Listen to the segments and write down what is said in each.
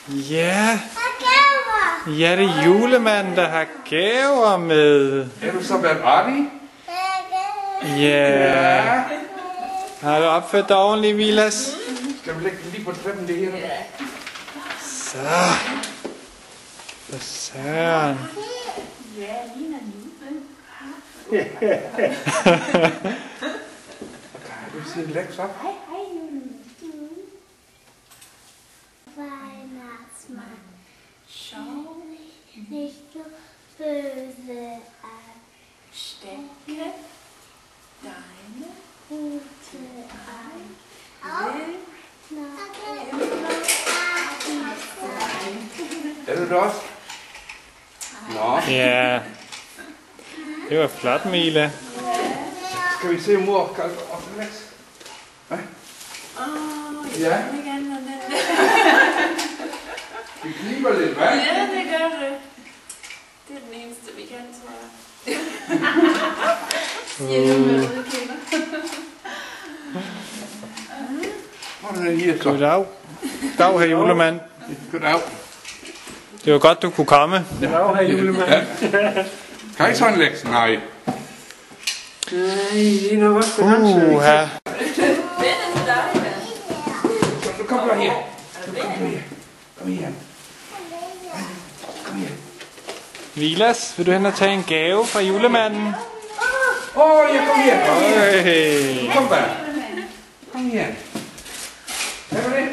Ja. Ja, det er julemanden, der har gaver med. Er du så været artig? Ja. Har du opført dig ordentligt, Vilas? Skal vi lægge den lige på trappen det her? Så. For søren. Ja, ligner nu. Du siger læks op. Hej, Weihnachtsmann, schau nicht so böse an. Stecke deine Hute ein. Will Er du det også? Nå. Ja. Det var flot, Mila. Skal vi se mor kan op til læks? Ja. Vi kniber lidt, hva'? Ja, det gør det. Det er den eneste, vi kan, tror jeg. Siger du med røde kinder? Hvordan er det så? Goddag. Dag, herr julemand. Goddag. Det var godt, du kunne komme. Goddag, herr julemand. Ja. Kan I så en læks? Nej. Nej, det er nok også for langt. Her. Vend til dig, mand. Så du kommer her. Kom her. Kom her. Vilas, vil du hen og tage en gave fra julemanden? Ja, kom her. Øj. Kom bare. Kom her. Hvad var det?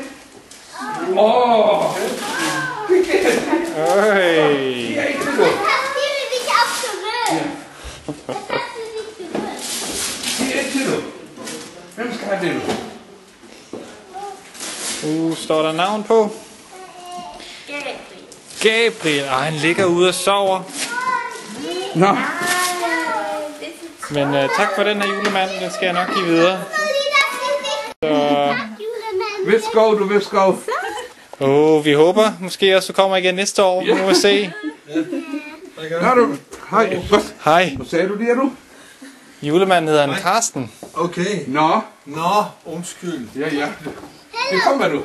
Øj. Ja, ikke det, du. Det er ikke det, du. Hvem skal have det, du? Står der navn på? Gabriel. Han ligger ude og sover. Nå. Men tak for den her julemand. Den skal jeg nok give videre. Så... Værsgo, du værsgo. vi håber måske også, du kommer igen næste år. Nu må vi se. Har du? Hej. Hej. Hvad sagde du der, du? Julemanden hedder han Karsten. Okay. Nå. Nå, undskyld. Ja. Det kommer du.